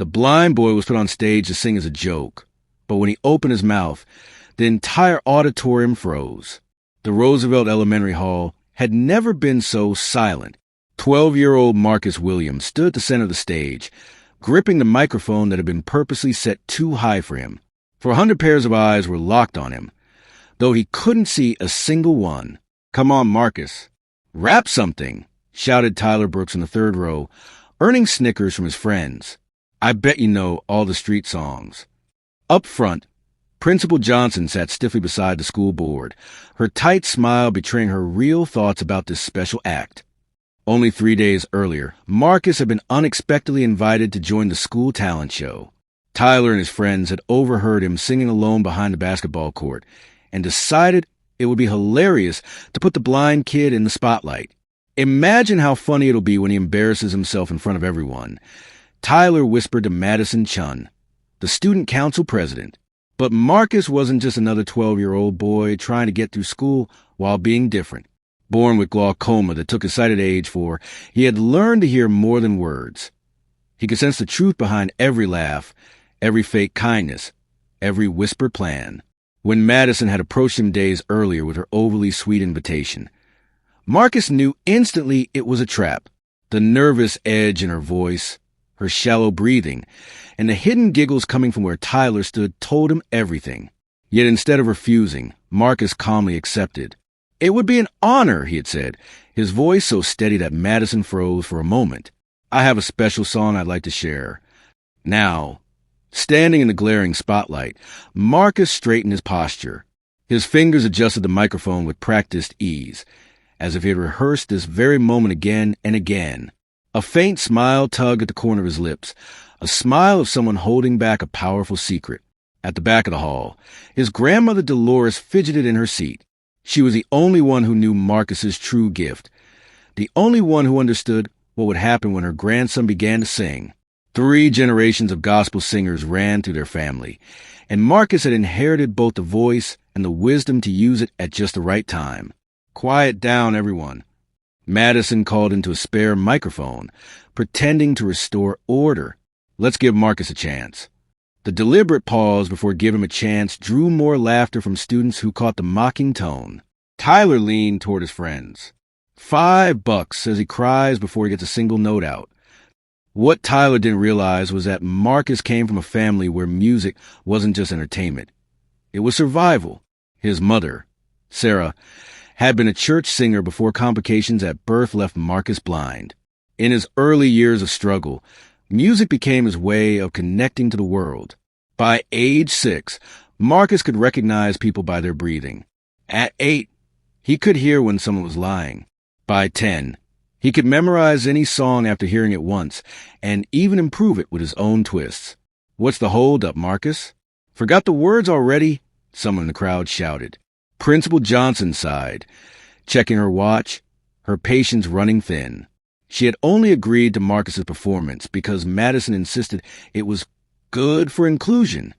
The blind boy was put on stage to sing as a joke, but when he opened his mouth, the entire auditorium froze. The Roosevelt Elementary Hall had never been so silent. 12-year-old Marcus Williams stood at the center of the stage, gripping the microphone that had been purposely set too high for him. For 100 pairs of eyes were locked on him, though he couldn't see a single one. "Come on, Marcus. Rap something," shouted Tyler Brooks in the third row, earning snickers from his friends. "I bet you know all the street songs." Up front, Principal Johnson sat stiffly beside the school board, her tight smile betraying her real thoughts about this special act. Only 3 days earlier, Marcus had been unexpectedly invited to join the school talent show. Tyler and his friends had overheard him singing alone behind the basketball court and decided it would be hilarious to put the blind kid in the spotlight. "Imagine how funny it'll be when he embarrasses himself in front of everyone," Tyler whispered to Madison Chun, the student council president. But Marcus wasn't just another 12-year-old boy trying to get through school while being different. Born with glaucoma that took his sighted age for, he had learned to hear more than words. He could sense the truth behind every laugh, every fake kindness, every whispered plan. When Madison had approached him days earlier with her overly sweet invitation, Marcus knew instantly it was a trap. The nervous edge in her voice, her shallow breathing, and the hidden giggles coming from where Tyler stood told him everything. Yet instead of refusing, Marcus calmly accepted. "It would be an honor," he had said, his voice so steady that Madison froze for a moment. "I have a special song I'd like to share." Now, standing in the glaring spotlight, Marcus straightened his posture. His fingers adjusted the microphone with practiced ease, as if he had rehearsed this very moment again and again. A faint smile tugged at the corner of his lips, a smile of someone holding back a powerful secret. At the back of the hall, his grandmother Dolores fidgeted in her seat. She was the only one who knew Marcus's true gift, the only one who understood what would happen when her grandson began to sing. 3 generations of gospel singers ran through their family, and Marcus had inherited both the voice and the wisdom to use it at just the right time. "Quiet down, everyone," Madison called into a spare microphone, pretending to restore order. "Let's give Marcus a chance." The deliberate pause before giving him a chance drew more laughter from students who caught the mocking tone. Tyler leaned toward his friends. $5 as he cries before he gets a single note out. What Tyler didn't realize was that Marcus came from a family where music wasn't just entertainment. It was survival. His mother, Sarah, had been a church singer before complications at birth left Marcus blind. In his early years of struggle, music became his way of connecting to the world. By age 6, Marcus could recognize people by their breathing. At 8, he could hear when someone was lying. By 10, he could memorize any song after hearing it once, and even improve it with his own twists. "What's the hold-up, Marcus? Forgot the words already?" someone in the crowd shouted. Principal Johnson sighed, checking her watch, her patience running thin. She had only agreed to Marcus's performance because Madison insisted it was good for inclusion.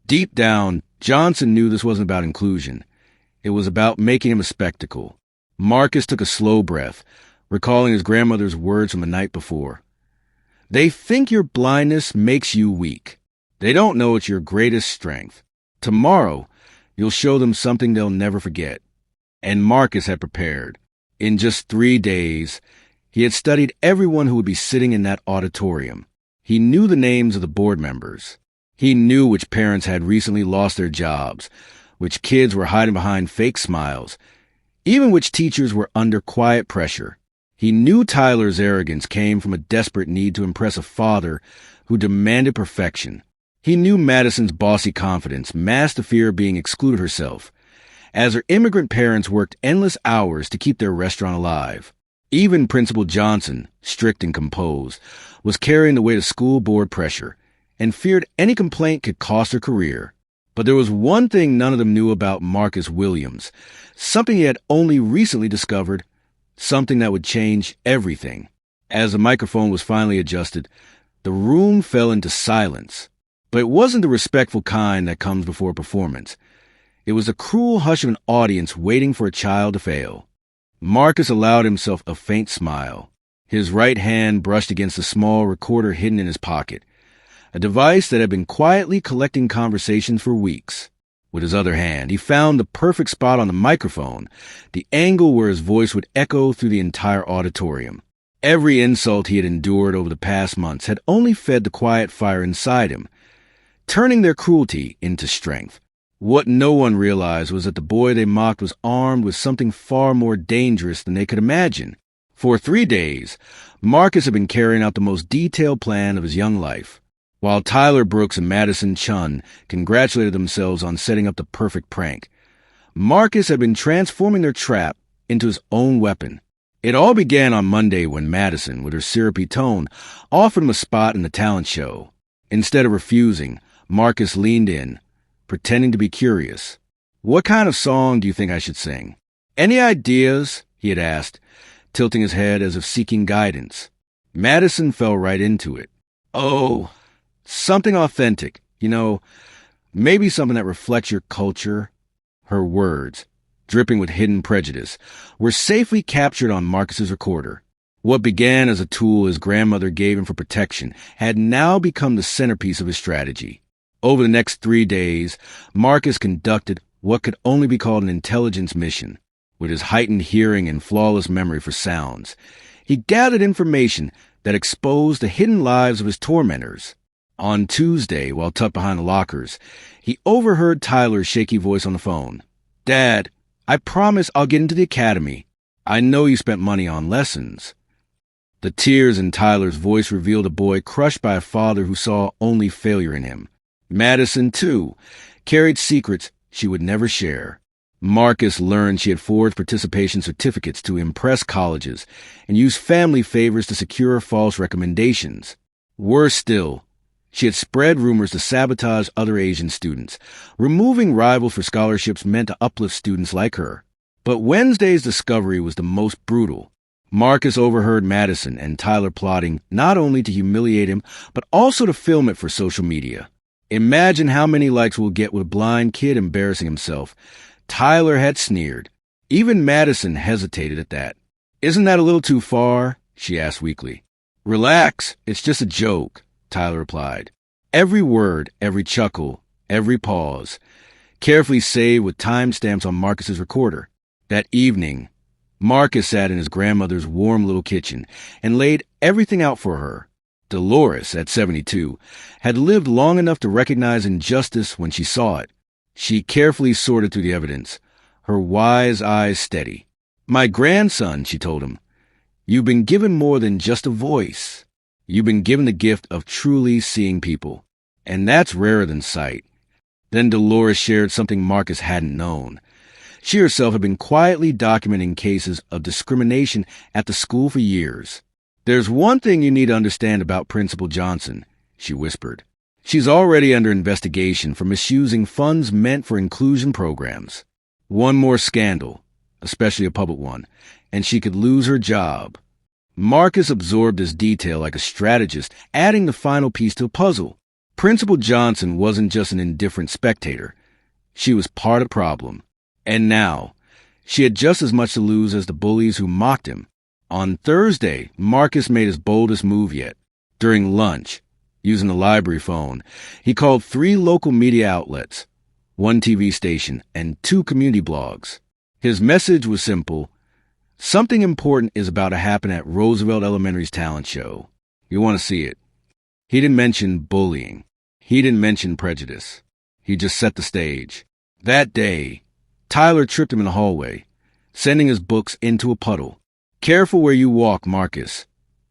Deep down, Johnson knew this wasn't about inclusion. It was about making him a spectacle. Marcus took a slow breath, recalling his grandmother's words from the night before. "They think your blindness makes you weak. They don't know it's your greatest strength. Tomorrow, you'll show them something they'll never forget." And Marcus had prepared. In just 3 days, he had studied everyone who would be sitting in that auditorium. He knew the names of the board members. He knew which parents had recently lost their jobs, which kids were hiding behind fake smiles, even which teachers were under quiet pressure. He knew Tyler's arrogance came from a desperate need to impress a father who demanded perfection. He knew Madison's bossy confidence masked the fear of being excluded herself, as her immigrant parents worked endless hours to keep their restaurant alive. Even Principal Johnson, strict and composed, was carrying the weight of school board pressure and feared any complaint could cost her career. But there was one thing none of them knew about Marcus Williams, something he had only recently discovered, something that would change everything. As the microphone was finally adjusted, the room fell into silence. But it wasn't the respectful kind that comes before a performance. It was the cruel hush of an audience waiting for a child to fail. Marcus allowed himself a faint smile. His right hand brushed against the small recorder hidden in his pocket. a device that had been quietly collecting conversations for weeks. With his other hand, he found the perfect spot on the microphone, the angle where his voice would echo through the entire auditorium. Every insult he had endured over the past months had only fed the quiet fire inside him, turning their cruelty into strength. What no one realized was that the boy they mocked was armed with something far more dangerous than they could imagine. For 3 days, Marcus had been carrying out the most detailed plan of his young life, while Tyler Brooks and Madison Chun congratulated themselves on setting up the perfect prank. Marcus had been transforming their trap into his own weapon. It all began on Monday when Madison, with her syrupy tone, offered him a spot in the talent show. Instead of refusing, Marcus leaned in, pretending to be curious. "What kind of song do you think I should sing?" "Any ideas?" he had asked, tilting his head as if seeking guidance. Madison fell right into it. "Oh, something authentic. Maybe something that reflects your culture." Her words, dripping with hidden prejudice, were safely captured on Marcus's recorder. What began as a tool his grandmother gave him for protection had now become the centerpiece of his strategy. Over the next 3 days, Marcus conducted what could only be called an intelligence mission. With his heightened hearing and flawless memory for sounds, he gathered information that exposed the hidden lives of his tormentors. On Tuesday, while tucked behind the lockers, he overheard Tyler's shaky voice on the phone. "Dad, I promise I'll get into the academy. I know you spent money on lessons." The tears in Tyler's voice revealed a boy crushed by a father who saw only failure in him. Madison, too, carried secrets she would never share. Marcus learned she had forged participation certificates to impress colleges and used family favors to secure false recommendations. Worse still, she had spread rumors to sabotage other Asian students. Removing rivals for scholarships meant to uplift students like her. But Wednesday's discovery was the most brutal. Marcus overheard Madison and Tyler plotting not only to humiliate him, but also to film it for social media. "Imagine how many likes we'll get with a blind kid embarrassing himself," Tyler had sneered. Even Madison hesitated at that. "Isn't that a little too far?" she asked weakly. "Relax, it's just a joke," Tyler replied. Every word, every chuckle, every pause, carefully saved with timestamps on Marcus's recorder. That evening, Marcus sat in his grandmother's warm little kitchen and laid everything out for her. Dolores, at 72, had lived long enough to recognize injustice when she saw it. She carefully sorted through the evidence, her wise eyes steady. "My grandson," she told him, "you've been given more than just a voice. You've been given the gift of truly seeing people, and that's rarer than sight." Then Dolores shared something Marcus hadn't known. She herself had been quietly documenting cases of discrimination at the school for years. "There's one thing you need to understand about Principal Johnson," she whispered. "She's already under investigation for misusing funds meant for inclusion programs. One more scandal, especially a public one, and she could lose her job." Marcus absorbed this detail like a strategist, adding the final piece to the puzzle. Principal Johnson wasn't just an indifferent spectator. She was part of the problem. And now, she had just as much to lose as the bullies who mocked him. On Thursday, Marcus made his boldest move yet. During lunch, using the library phone, he called 3 local media outlets, 1 TV station, and 2 community blogs. His message was simple: something important is about to happen at Roosevelt Elementary's talent show. You want to see it. He didn't mention bullying. He didn't mention prejudice. He just set the stage. That day, Tyler tripped him in the hallway, sending his books into a puddle. "Careful where you walk, Marcus,"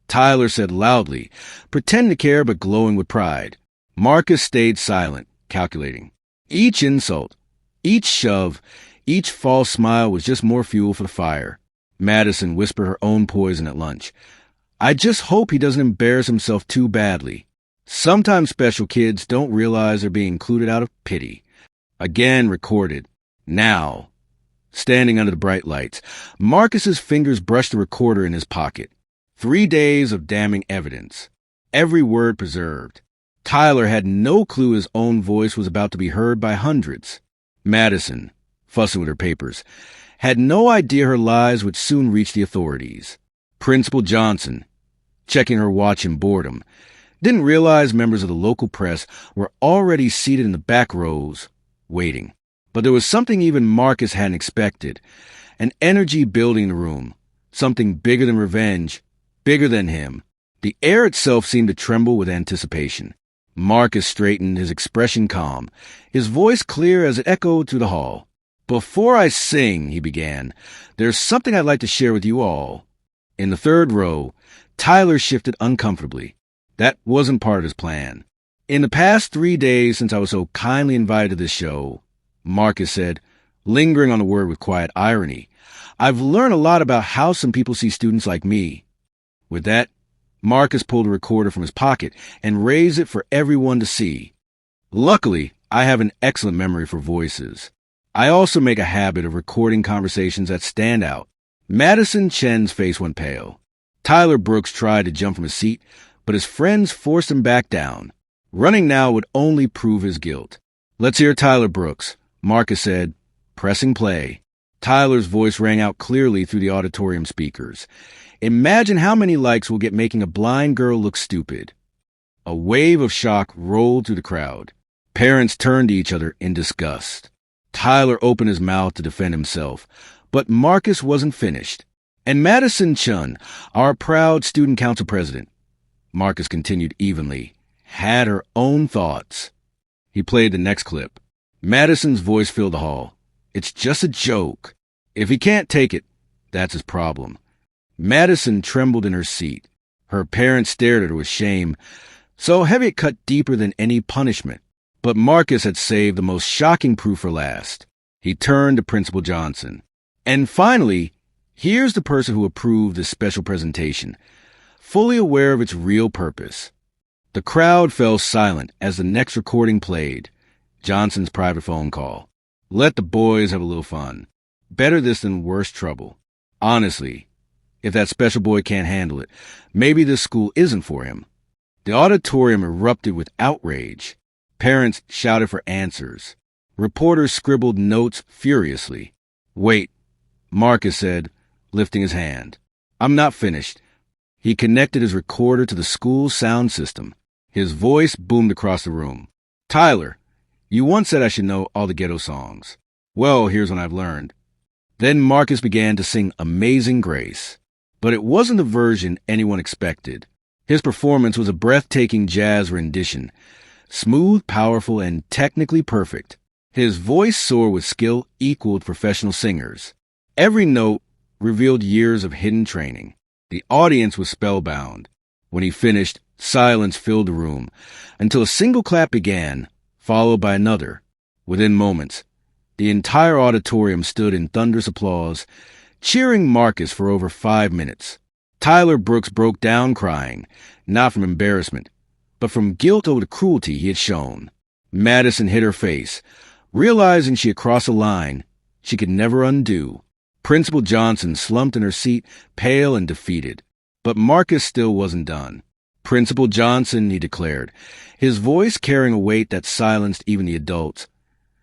Tyler said loudly, pretending to care but glowing with pride. Marcus stayed silent, calculating. Each insult, each shove, each false smile was just more fuel for the fire. Madison whispered her own poison at lunch. "I just hope he doesn't embarrass himself too badly." Sometimes special kids don't realize they're being included out of pity. Again recorded. Now, standing under the bright lights, Marcus's fingers brushed the recorder in his pocket. 3 days of damning evidence. Every word preserved. Tyler had no clue his own voice was about to be heard by hundreds. Madison, fussing with her papers, had no idea her lies would soon reach the authorities. Principal Johnson, checking her watch in boredom, Didn't realize members of the local press were already seated in the back rows, waiting. But there was something even Marcus hadn't expected. An energy building in the room. Something bigger than revenge, bigger than him. The air itself seemed to tremble with anticipation. Marcus straightened, his expression calm, his voice clear as it echoed through the hall. "Before I sing," he began, "there's something I'd like to share with you all." In the third row, Tyler shifted uncomfortably. That wasn't part of his plan. "In the past 3 days since I was so kindly invited to this show," Marcus said, lingering on the word with quiet irony, "I've learned a lot about how some people see students like me." With that, Marcus pulled a recorder from his pocket and raised it for everyone to see. Luckily, I have an excellent memory for voices. I also make a habit of recording conversations that stand out. Madison Chen's face went pale. Tyler Brooks tried to jump from his seat, but his friends forced him back down. Running now would only prove his guilt. "Let's hear Tyler Brooks," Marcus said, pressing play. Tyler's voice rang out clearly through the auditorium speakers. "Imagine how many likes we'll get making a blind girl look stupid." A wave of shock rolled through the crowd. Parents turned to each other in disgust. Tyler opened his mouth to defend himself, but Marcus wasn't finished. "And Madison Chun, our proud student council president," Marcus continued evenly, "had her own thoughts." He played the next clip. Madison's voice filled the hall. "It's just a joke. If he can't take it, that's his problem." Madison trembled in her seat. Her parents stared at her with shame, so heavy it cut deeper than any punishment. But Marcus had saved the most shocking proof for last. He turned to Principal Johnson. "And finally, here's the person who approved this special presentation, fully aware of its real purpose." The crowd fell silent as the next recording played. Johnson's private phone call. "Let the boys have a little fun. Better this than worse trouble. Honestly, if that special boy can't handle it, maybe this school isn't for him." The auditorium erupted with outrage. Parents shouted for answers. Reporters scribbled notes furiously. "Wait," Marcus said, lifting his hand. "I'm not finished." He connected his recorder to the school's sound system. His voice boomed across the room. "Tyler, you once said I should know all the ghetto songs. Well, here's what I've learned." Then Marcus began to sing Amazing Grace. But it wasn't the version anyone expected. His performance was a breathtaking jazz rendition, smooth, powerful, and technically perfect. His voice soared with skill equal to professional singers. Every note revealed years of hidden training. The audience was spellbound. When he finished, silence filled the room, until a single clap began, followed by another. Within moments, the entire auditorium stood in thunderous applause, cheering Marcus for over 5 minutes. Tyler Brooks broke down crying, not from embarrassment, but from guilt over the cruelty he had shown. Madison hid her face, realizing she had crossed a line she could never undo. Principal Johnson slumped in her seat, pale and defeated. But Marcus still wasn't done. "Principal Johnson," he declared, his voice carrying a weight that silenced even the adults,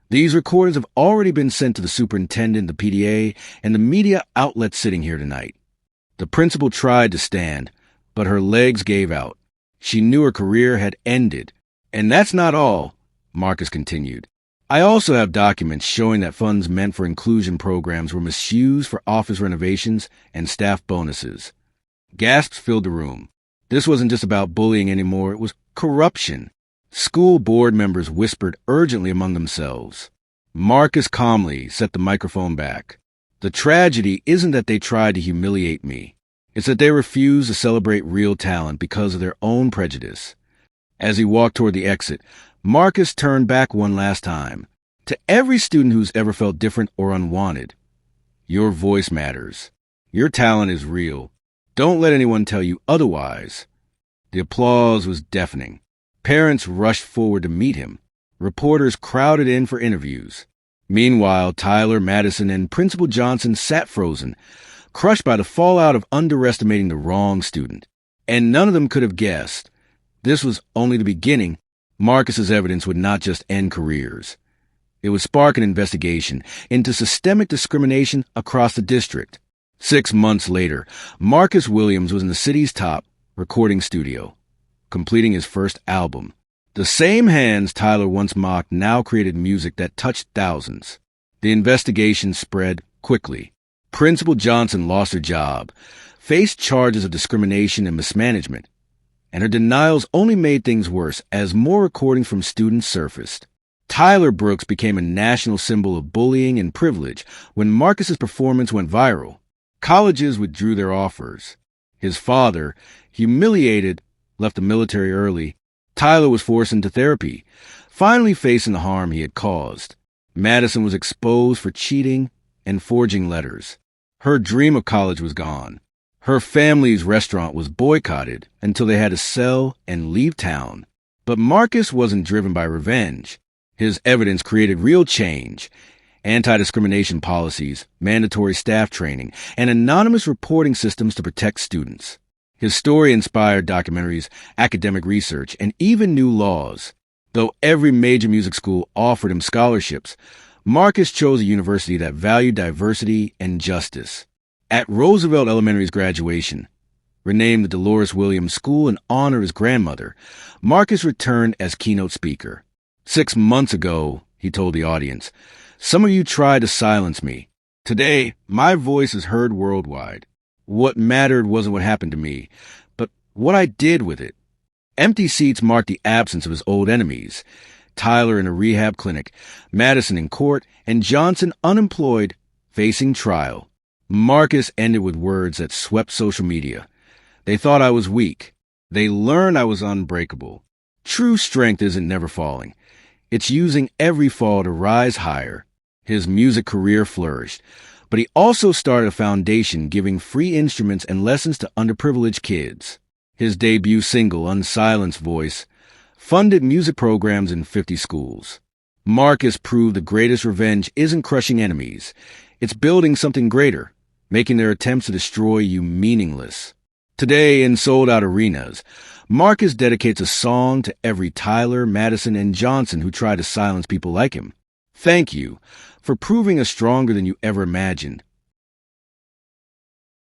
"these recordings have already been sent to the superintendent, the PDA, and the media outlets sitting here tonight." The principal tried to stand, but her legs gave out. She knew her career had ended. "And that's not all," Marcus continued. "I also have documents showing that funds meant for inclusion programs were misused for office renovations and staff bonuses." Gasps filled the room. This wasn't just about bullying anymore, it was corruption. School board members whispered urgently among themselves. Marcus calmly set the microphone back. "The tragedy isn't that they tried to humiliate me. It's that they refused to celebrate real talent because of their own prejudice." As he walked toward the exit, Marcus turned back one last time. "To every student who's ever felt different or unwanted, your voice matters. Your talent is real. Don't let anyone tell you otherwise." The applause was deafening. Parents rushed forward to meet him. Reporters crowded in for interviews. Meanwhile, Tyler, Madison, and Principal Johnson sat frozen, crushed by the fallout of underestimating the wrong student. And none of them could have guessed. This was only the beginning. Marcus's evidence would not just end careers. It would spark an investigation into systemic discrimination across the district. 6 months later, Marcus Williams was in the city's top recording studio. completing his first album. The same hands Tyler once mocked now created music that touched thousands. The investigation spread quickly. Principal Johnson lost her job, faced charges of discrimination and mismanagement, and her denials only made things worse as more recordings from students surfaced. Tyler Brooks became a national symbol of bullying and privilege when Marcus's performance went viral. Colleges withdrew their offers. His father, humiliated, left the military early. Tyler was forced into therapy, finally facing the harm he had caused. Madison was exposed for cheating and forging letters. Her dream of college was gone. Her family's restaurant was boycotted until they had to sell and leave town. But Marcus wasn't driven by revenge. His evidence created real change: anti-discrimination policies, mandatory staff training, and anonymous reporting systems to protect students. His story inspired documentaries, academic research, and even new laws. Though every major music school offered him scholarships, Marcus chose a university that valued diversity and justice. At Roosevelt Elementary's graduation, renamed the Dolores Williams School in honor of his grandmother, Marcus returned as keynote speaker. 6 months ago, he told the audience, some of you tried to silence me. Today, my voice is heard worldwide. What mattered wasn't what happened to me, but what I did with it. Empty seats marked the absence of his old enemies. Tyler in a rehab clinic, Madison in court, and Johnson unemployed, facing trial. Marcus ended with words that swept social media. They thought I was weak. They learned I was unbreakable. True strength isn't never falling. It's using every fall to rise higher. His music career flourished, but he also started a foundation giving free instruments and lessons to underprivileged kids. His debut single, Unsilenced Voice, funded music programs in 50 schools. Marcus proved the greatest revenge isn't crushing enemies. It's building something greater, making their attempts to destroy you meaningless. Today, in sold-out arenas, Marcus dedicates a song to every Tyler, Madison, and Johnson who tried to silence people like him. Thank you for proving us stronger than you ever imagined.